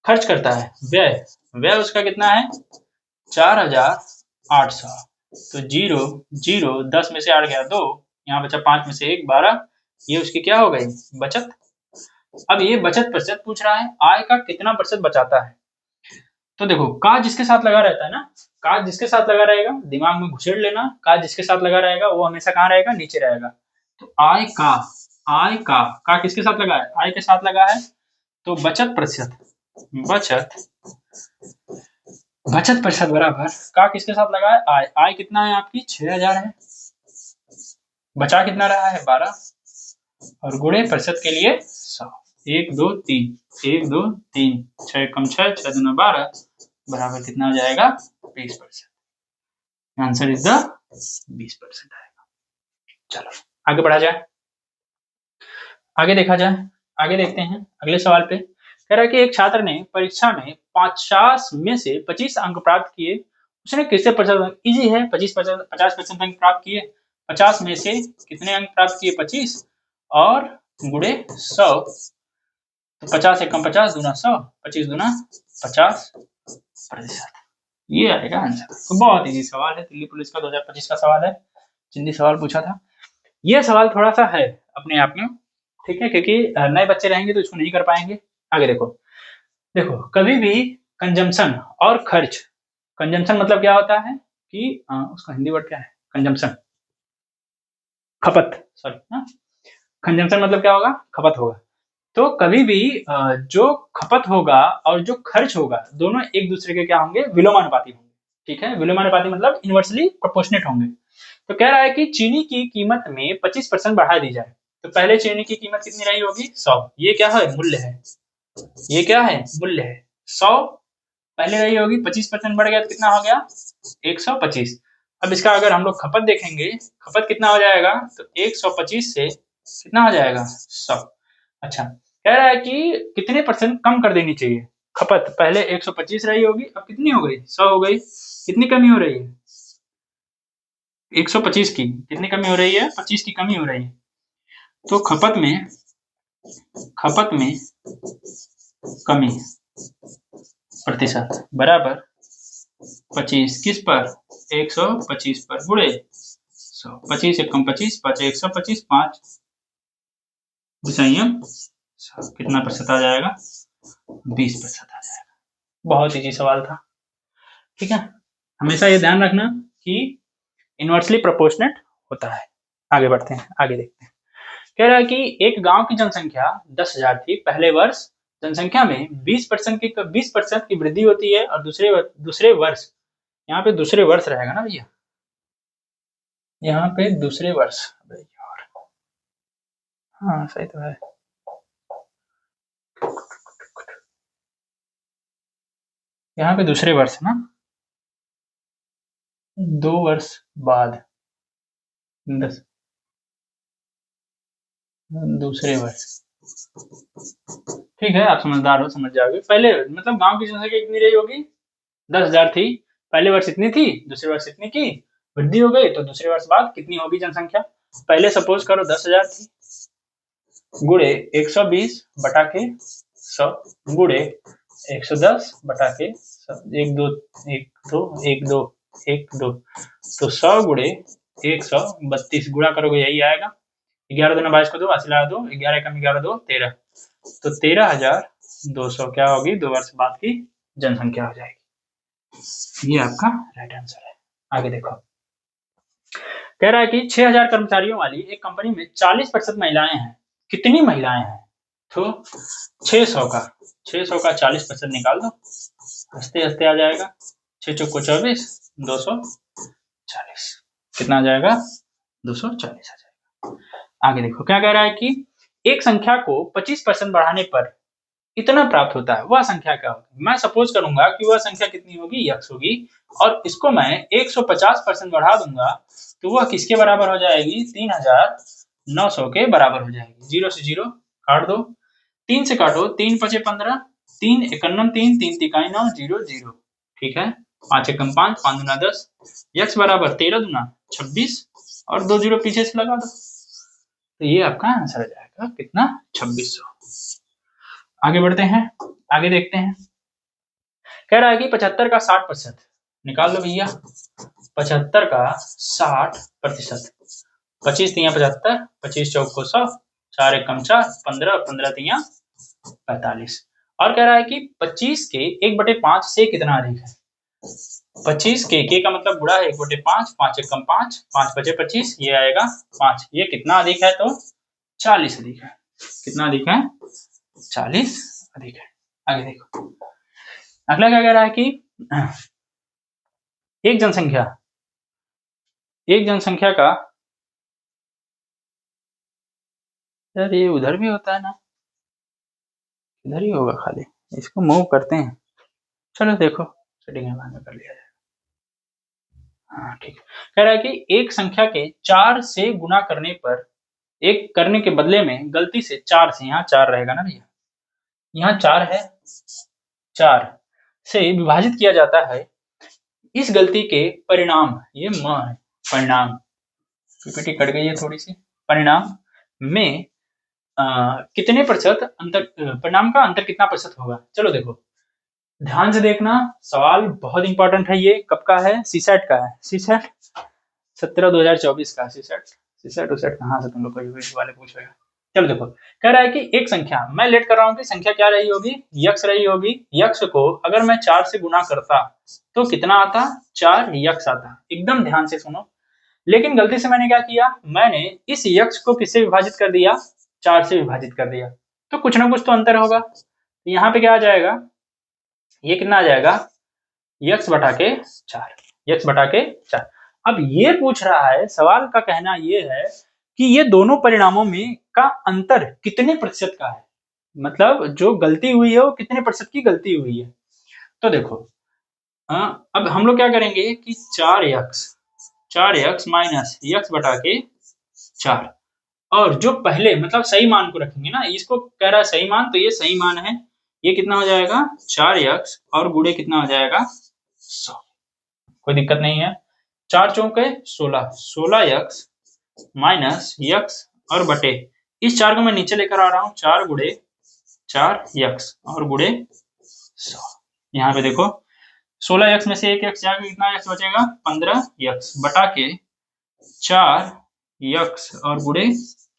खर्च करता है, व्यय व्यय उसका कितना है? 4800। तो 0 0, 10 में से 8 गया 2, यहाँ बचा 5 में से 1 12, ये उसकी क्या हो गई? बचत। अब ये बचत प्रतिशत पूछ रहा है, आय का कितना प्रतिशत बचाता है? तो देखो, का जिसके साथ लगा रहता है ना, का जिसके साथ लगा रहेगा दिमाग में घुसेड़ लेना, का जिसके साथ लगा रहेगा वो हमेशा कहाँ रहेगा? नीचे रहेगा। तो का किसके साथ लगा है? आय के साथ लगा है। तो बचत प्रतिशत, बचत प्रतिशत बराबर का किसके साथ लगा है? आय। आय कितना है आपकी? 6000 है। बचा कितना रहा है? 12 और गुणे प्रतिशत के लिए 100। 1 2 3, 1 2 3, 6 कम 6, 6 दूना 12 बराबर कितना हो जाएगा? 20%। आंसर इज द 20% आएगा। चलो आगे बढ़ा जाए। आगे देखा जाए, आगे देखते हैं अगले सवाल पे। कह रहा है कि एक छात्र ने परीक्षा में 50 में से 25 अंक प्राप्त किए, उसने किससे 50 इजी है, 50% अंक प्राप्त किए, 50 में से कितने अंक प्राप्त किए 25 और गुणे 100, तो 50 एकम 50 दूना 100, 25 दूना 50%, ये आएगा आंसर। तो बहुत इजी सवाल है, दिल्ली पुलिस का 2025 का सवाल है, हिंदी सवाल पूछा था। ये सवाल थोड़ा सा है अपने आप में, ठीक है, क्योंकि नए बच्चे रहेंगे तो इसको नहीं कर पाएंगे। आगे देखो, देखो कभी भी कंजम्पशन और खर्च, कंजम्पशन मतलब क्या होता है कि उसका हिंदी वर्ड क्या है, कंजम्पशन, खपत, सॉरी, कंजम्पशन मतलब क्या होगा, खपत होगा। तो कभी भी जो खपत होगा और जो खर्च होगा दोनों एक दूसरे के क्या होंगे, विलोमानुपाती होंगे, ठीक है, विलोमानुपाती मतलब इनवर्सली प्रोपोर्शनेट होंगे। तो कह रहा है कि चीनी की कीमत में 25% बढ़ा दी जाए, तो पहले चीनी की कीमत कितनी रही होगी, 100, ये क्या है, मूल्य है, ये क्या है, मूल्य है, 100 पहले रही होगी, 25% बढ़ गया तो कितना हो गया, 125। अब इसका अगर हम लोग खपत देखेंगे, खपत कितना हो जाएगा, तो 125 से कितना हो जाएगा, 100। अच्छा, कह रहा है कि कितने परसेंट कम कर देनी चाहिए खपत, पहले 125 रही होगी, अब कितनी हो गई, 100 हो गई, कितनी कमी हो रही है, 125 की कितनी कमी हो रही है, 25 की कमी हो रही है। तो खपत में कमी प्रतिशत बराबर 25 किस पर, 125 पर गुणे 100, 25 एकम 25, 5 125, 5 संयम, कितना प्रतिशत आ जाएगा, 20% आ जाएगा। बहुत इजी सवाल था, ठीक है, हमेशा ये ध्यान रखना कि इनवर्सली प्रोपोर्शनेट होता है। आगे बढ़ते हैं, आगे देखते हैं। कह रहा है कि एक गांव की जनसंख्या 10,000 थी, पहले वर्ष जनसंख्या में 20% की वृद्धि होती है और दूसरे वर्ष, यहाँ पे दूसरे वर्ष रहेगा ना भैया, यहाँ पे दूसरे वर्ष, हाँ सही तो है, यहाँ पे दूसरे वर्ष ना, 2 वर्ष बाद, 10 दूसरे वर्ष, ठीक है, आप समझदार हो, समझ जाओगे। पहले मतलब गांव की जनसंख्या कितनी रही होगी, 10,000 थी, पहले वर्ष इतनी थी, दूसरे वर्ष इतनी की, वृद्धि हो गई, तो दूसरे वर्ष बाद कितनी होगी जनसंख्या, पहले सपोज करो 10,000 थी, गुणे 120 बटा के 100 गुणे 110 बटा के 1 2 1 2 1 2 1 2, तो 100 गुणे 132 गुणा करोगे यही आएगा, 11 दूना 22 को 2, 80 लगा 2, 11 कम 11 2 13, तो 13,200 क्या होगी, 2 वर्ष बाद की जनसंख्या हो जाएगी। ये आपका राइट आंसर है। आगे देखो, कह रहा है कि 6,000 कर्मचारियों वाली एक कंपनी में 40% महिलाएं हैं, कितनी महिलाएं हैं, तो 600 का 40% निकाल दो, हंसते हंसते आ जाएगा, 6 चौको 24, 240, कितना आ जाएगा, 240 आ जाएगा। आगे देखो क्या कह रहा है कि एक संख्या को 25% बढ़ाने पर इतना प्राप्त होता है, वह संख्या क्या होगी, मैं सपोज करूंगा कि वह संख्या कितनी होगी, x होगी, और इसको मैं 150% बढ़ा दूंगा तो वह किसके बराबर हो जाएगी, 3,900 के बराबर हो जाएगी। 0 से 0 काट दो, 3 से काटो, 3 पचे 15, 3 एकन्नम 3, 3 तिकाई 9, 0 0, ठीक है, 5 एकम 5, 5 दूना 10, x बराबर 13 दूना 26 और 2 0 पीछे से लगा दो, तो ये आपका आंसर आ जाएगा कितना, 2600। आगे बढ़ते हैं, आगे देखते हैं। कह रहा है कि 75 का 60% निकाल लो भैया, 75 का 60%, 25 तिया 75, 25 चौक को 100, 4 एकम 4, 15, 15 तिया 45, और कह रहा है कि 25 के 1/5 से कितना अधिक है, 25 के का मतलब बुरा है, 1/5, 5 एकम 5, 5 बचे 25, ये आएगा 5, ये कितना अधिक है, तो 40 अधिक है, कितना अधिक है, 40 अधिक है। आगे देखो, अगला क्या कह रहा है कि एक जनसंख्या का, यार ये उधर भी होता है ना, इधर ही होगा खाली, इसको मूव करते हैं, चलो देखो सेटिंग में बाद में कर लिया जाए। हाँ ठीक, कह रहा है कि एक संख्या के 4 से गुणा करने पर एक करने के बदले में गलती से 4 से, यहाँ 4 रहेगा ना भैया, यहाँ 4 है, 4 से विभाजित किया जाता है, इस गलती के परिणाम, ये म है, परिणाम, पीपीटी कट गई है थोड़ी सी, परिणाम में कितने प्रतिशत अंतर, परिणाम का अंतर कितना प्रतिशत होगा। चलो देखो ध्यान से देखना, सवाल बहुत इंपॉर्टेंट है, ये कब का है, सीसेट का है, सीसेट 17/2024 का, सीसेट सीसेट उसेट कहाँ से तुम लोग को वाले पूछेगा। चलो देखो, कह रहा है कि एक संख्या, मैं लेट कर रहा हूँ कि संख्या क्या रही होगी, यक्स रही होगी, यक्स को अगर मैं 4 से गुना करता तो कितना आता, 4 यक्स आता, एकदम ध्यान से सुनो। लेकिन गलती से मैंने क्या किया, मैंने इस यक्स को किससे विभाजित कर दिया, 4 से विभाजित कर दिया, तो कुछ ना कुछ तो अंतर होगा। यहाँ पे क्या आ जाएगा, ये कितना आ जाएगा, यक्स बटा के 4, यक्स बटा के 4। अब ये पूछ रहा है, सवाल का कहना ये है कि ये दोनों परिणामों में का अंतर कितने प्रतिशत का है, मतलब जो गलती हुई है वो कितने प्रतिशत की गलती हुई है। तो देखो अब हम लोग क्या करेंगे कि 4x माइनस यक्स बटा के 4, और जो पहले मतलब सही मान को रखेंगे ना, इसको कह रहा है सही मान, तो ये सही मान है, ये कितना हो जाएगा 4x और गुणे कितना हो जाएगा 100, कोई दिक्कत नहीं है, 4 चौके 16, 16x माइनस यक्स और बटे, इस 4 को मैं नीचे लेकर आ रहा हूँ, 4 गुणे 4x और गुणे 100। यहाँ पे देखो 16x में से एक x जाएगा, कितना x बचेगा 15x बटा के 4x और गुणे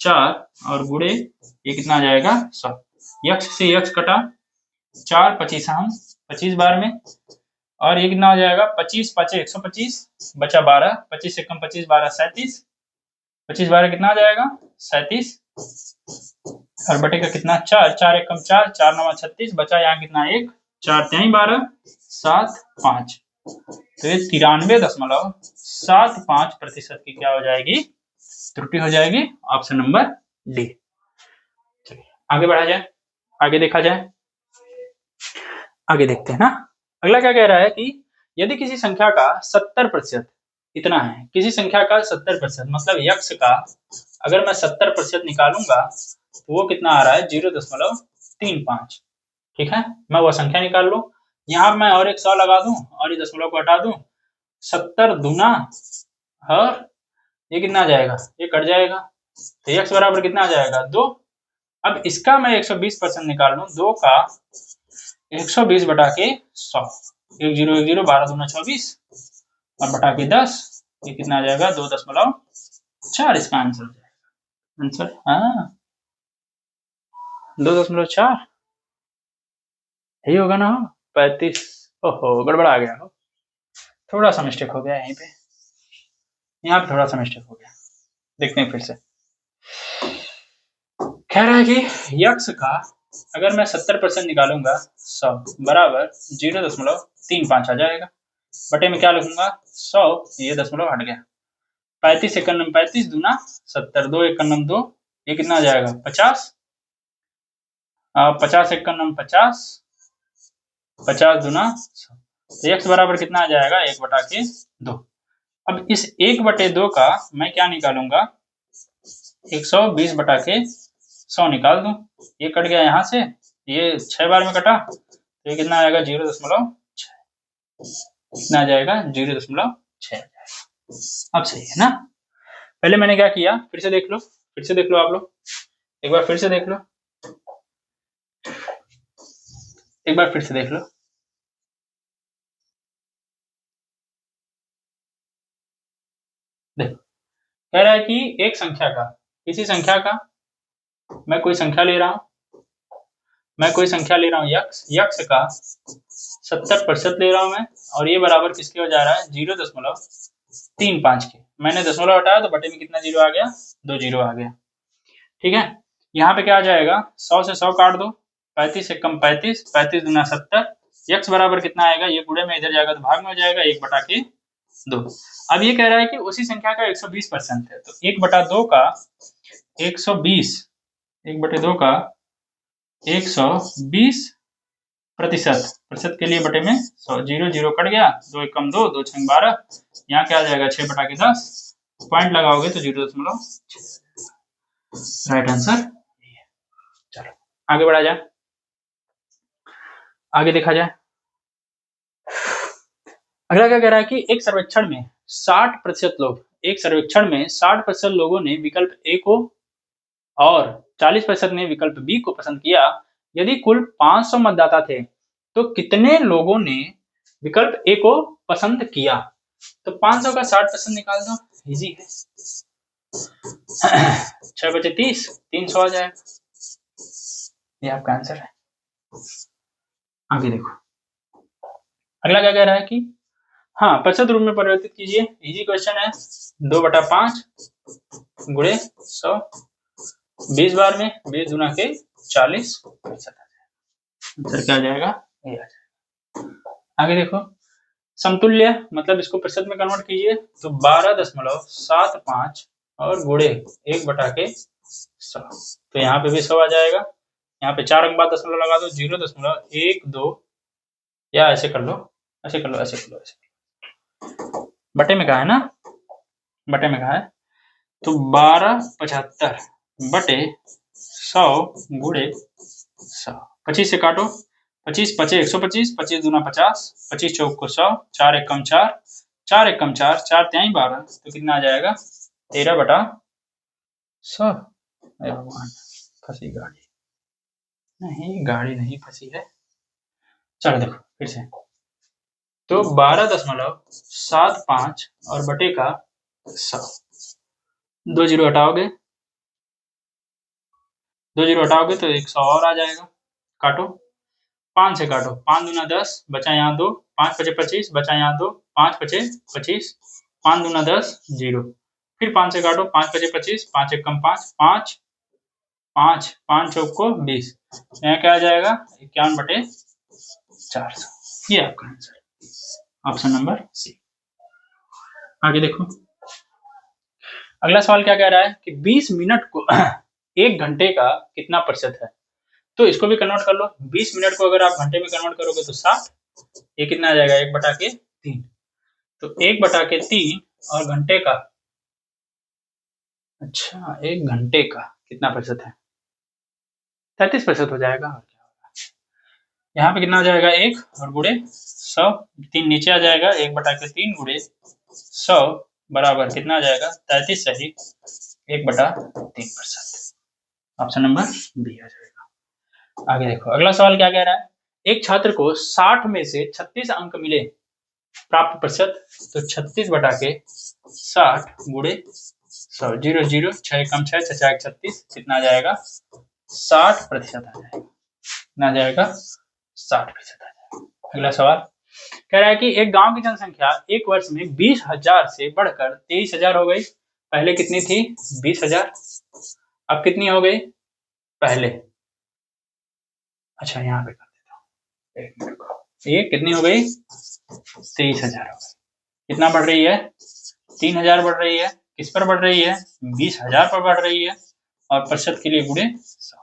4 और गुणे ये कितना आ जाएगा 100, x से x कटा, 4 25 हम 25 बार में, और ये कितना हो जाएगा 25 5 125 बचा 12, 25 से कम 25 12 37, 25 12 कितना आ जाएगा 37, और बटे का कितना 4, 4 1 कम 4, 4 9 36, बचा यहाँ कितना 1, 4 3 12 7 5, तो ये 93.75% की क्या हो जाएगी, त्रुटि हो जाएगी, ऑप्शन नंबर डी। चलिए आगे बढ़ा जाए, आगे देखा जाए, आगे देखते हैं ना। अगला क्या कह रहा है कि यदि किसी संख्या का 70% इतना है, किसी संख्या का 70% मतलब यक्स का अगर मैं 70% निकालूंगा तो वो कितना आ रहा है 0.35, ठीक है, मैं वो संख्या निकाल लूं, यहाँ मैं और एक 100 लगा दूं और ये दशमलव को हटा दूं, 70 दूना और ये कितना आ जाएगा, ये कट जाएगा, तो x बराबर कितना आ जाएगा 2। अब इसका मैं 120% निकाल लूं, 2 का 120 बटा के 100, 1 0 1 0 12 दूना 24 और बटा के 10, ये कितना आ जाएगा 2.4, इसका आंसर हो जाएगा, आंसर हाँ 2.4 यही होगा ना, 35, ओहो गड़बड़ा गया हो, थोड़ा सा मिस्टेक हो गया यहीं पे, यहाँ पे थोड़ा सा मिस्टेक हो गया, देखते हैं फिर से। कह रहा है कि यक्स का अगर मैं 70% निकालूंगा 100 बराबर 0.35 आ जाएगा, बटे में क्या लिखूंगा 100, ये दशमलव हट गया, 35 1 35 दूना 70, 2 1 2, ये कितना आ जाएगा 50, 50 1 50, 50 दूना 100, तो x बराबर कितना आ जाएगा 1 बटा के 2। अब इस 1 बटे 2 का मैं क्या निकालूंगा 120 बटा के 100 निकाल दूं, ये कट गया यहाँ से, ये 6 बार में कटा, तो ये कितना आएगा 0.6, कितना आ जाएगा 0.6। अब सही है ना, पहले मैंने क्या किया, फिर से देख लो, फिर से देख लो आप लोग, एक बार फिर से देख लो, एक बार फिर से देख लो, देखो कह रहा है कि एक संख्या का, किसी संख्या का मैं कोई संख्या ले रहा हूं, मैं कोई संख्या ले रहा हूं यक्स, यक्स का 70% ले रहा हूं मैं, और ये बराबर किसके हो जा रहा है 0.35 के, मैंने दशमलव हटाया तो बटे में कितना जीरो आ गया 2 जीरो आ गया, ठीक है। यहाँ पे क्या आ जाएगा 100 से 100 काट दो, 35 से कम 35, 35 दूना 70, यक्स बराबर कितना आएगा, ये गुणे में इधर जाएगा तो भाग में हो जाएगा 1 बटा के 2। अब ये कह रहा है कि उसी संख्या का 120% है, तो 1 बटा 2 का 120, 1 बटे 2 का 120 प्रतिशत के लिए बटे में 100, 0 0 कट गया, 2 1 कम 2, 2 6 12, यहाँ क्या आ जाएगा 6 बटा के 10, पॉइंट लगाओगे तो 0.6, राइट आंसर। चलो आगे बढ़ा जाए, आगे देखा जाए। अगला क्या कह रहा है कि एक सर्वेक्षण में 60% लोग, एक सर्वेक्षण में 60% लोगों ने विकल्प ए को और 40% ने विकल्प बी को पसंद किया। यदि कुल 500 मतदाता थे तो कितने लोगों ने विकल्प ए को पसंद किया? तो 500 का 60% निकाल दो, इजी है। 6 बचे 30, 300 आ जाएगा, ये आपका आंसर है। आगे देखो, अगला क्या कह रहा है कि हाँ प्रतिशत रूप में परिवर्तित कीजिए। इजी क्वेश्चन है। 2/5 गुणे 100, 20 बार में 20 गुना के 40 प्रतिशत आ जाएगा। आंसर क्या आ जाएगा? ये आ जाएगा। आगे देखो, समतुल्य मतलब इसको प्रतिशत में कन्वर्ट कीजिए तो 12.75 और गुणे 1/100, तो यहाँ पे भी 100 आ जाएगा। यहाँ पे 4 अंक बाद दशमलव लगा दो, 0.12 या ऐसे कर लो, ऐसे कर लो, ऐसे कर लो, ऐसे बटे में कहा है ना, बटे में कहा है, तो 1275 बटे 100 गुणे 100। 25 से काटो, 25 पचे 125, 25 दूना 50, 25 चौक को 100, 4 एकम 4, 4 एकम 4, 4 त्याई 12, तो कितना आ जाएगा? 13/100। भगवान, फंसी गाड़ी नहीं, गाड़ी नहीं फंसी है। चलो देखो फिर से, तो 12.75 और बटे का 100, 2 जीरो हटाओगे, 2 जीरो हटाओगे तो 100 और आ जाएगा। काटो, 5 से काटो, 5 दूना 10, बचा यहाँ 2, 5 पचे 25, बचा यहाँ 2, 5 पचे 25, 5 दूना 10, 0, फिर 5 से काटो, 5 पचे 25, 5 एक कम 5, 5 5 5 चौक को 20, यहाँ क्या आ जाएगा? 51/400। ये आपका आंसर, ऑप्शन नंबर सी। आगे देखो, अगला सवाल क्या कह रहा है कि 20 मिनट को 1 घंटे का कितना प्रतिशत है? तो इसको भी कन्वर्ट कर लो। 20 मिनट को अगर आप घंटे में कन्वर्ट करोगे तो 60, ये कितना आ जाएगा? 1/3। तो 1/3 और घंटे का, अच्छा 1 घंटे का कितना प्रतिशत है? 33% हो जाएगा। और क्या होगा, यहाँ पे कितना आ जाएगा? 1 और गुणे 100, 3 नीचे आ जाएगा, 1/3 गुणे 100 बराबर कितना आ जाएगा? 33 सही 1/3%। ऑप्शन नंबर बी आ जाएगा। आगे देखो, अगला सवाल क्या कह रहा है, एक छात्र को 60 में से 36 अंक मिले, प्राप्त प्रतिशत, तो 36/60 गुणे 100, 0 0, 6 एकम 6, 6 1 36, कितना आ जाएगा? 60% आ जाएगा। कितना आ जाएगा? 60% आ जाएगा। अगला सवाल कह रहा है कि एक गांव की जनसंख्या एक वर्ष में 20,000 से बढ़कर 23,000 हो गई। पहले कितनी थी? 20,000। अब कितनी हो गई? पहले, अच्छा यहाँ पे कर देता हूँ, एक मिनट को, ये कितनी हो गई? 23,000 हो गई। कितना बढ़ रही है? 3,000 बढ़ रही है। किस पर बढ़ रही है? 20,000 पर बढ़ रही है, और प्रतिशत के लिए गुणे 100।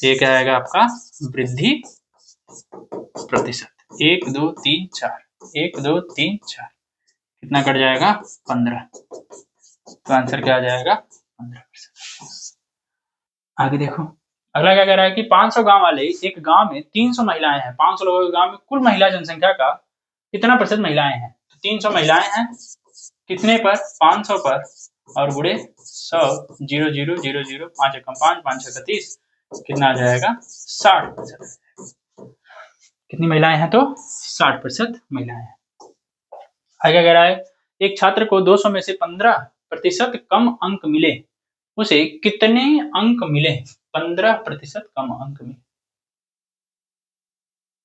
ये क्या आएगा आपका? वृद्धि प्रतिशत। 1 2 3 4, 1 2 3 4, कितना कट जाएगा? 15। तो आंसर क्या आ जाएगा? 15%। आगे देखो, अगला क्या कह रहा है कि 500 गांव वाले एक गांव में 300 महिलाएं हैं। 500 लोगों के गांव में कुल महिला जनसंख्या का कितना प्रतिशत महिलाएं हैं? तो 300 महिलाएं हैं, कितने पर? 500 पर, और गुणे 100, 0 0 0 0, 5 एकम 5, 5 6 30, कितना आ जाएगा? 60%। कितनी महिलाएं हैं? तो 60% महिलाएं हैं। आगे कह रहा है, एक छात्र को 200 में से 15% कम अंक मिले, उसे कितने अंक मिले? 15% कम अंक मिले,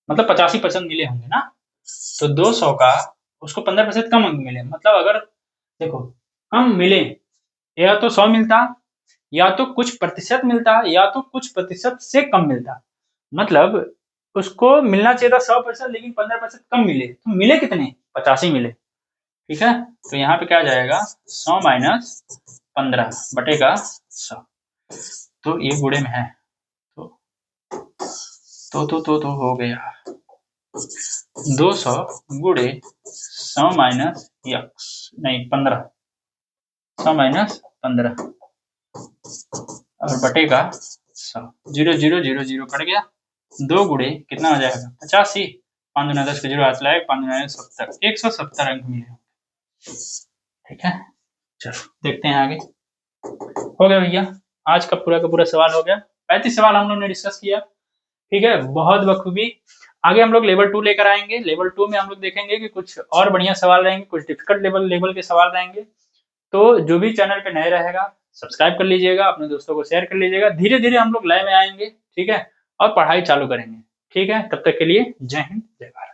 मतलब 85% मिले होंगे ना। तो 200 का उसको 15% कम अंक मिले, मतलब अगर देखो कम मिले, या तो 100 मिलता, या तो कुछ प्रतिशत मिलता, या तो कुछ प्रतिशत से कम मिलता। मतलब उसको मिलना चाहिए था 100%, लेकिन 15% कम मिले, तो मिले कितने? 85 मिले। ठीक है, तो यहाँ पे क्या आ जाएगा? 100 माइनस 15 बटे का 100, तो ये गुणे में है, तो हो गया 200 गुणे 100 माइनस नहीं 15, 100 माइनस 15, और बटे का 100, 0 0 0 0 कट गया, 2 गुणे कितना हो जाएगा 85, 5 दूना 10 का 0 हाथ लाएगा, 5 दूना 70, 170 अंक मिले। ठीक है, चलो देखते हैं आगे। हो गया भैया, आज का पूरा सवाल हो गया। 35 सवाल हम लोग ने डिस्कस किया। ठीक है, बहुत बखूबी। आगे हम लोग लेवल 2 लेकर आएंगे। लेवल 2 में हम लोग देखेंगे कि कुछ और बढ़िया सवाल रहेंगे, कुछ डिफिकल्ट लेवल के सवाल रहेंगे। तो जो भी चैनल पे नए रहेगा सब्सक्राइब कर लीजिएगा, अपने दोस्तों को शेयर कर लीजिएगा। धीरे धीरे हम लोग लाइव में आएंगे, ठीक है, और पढ़ाई चालू करेंगे। ठीक है, तब तक के लिए जय हिंद जय भारत।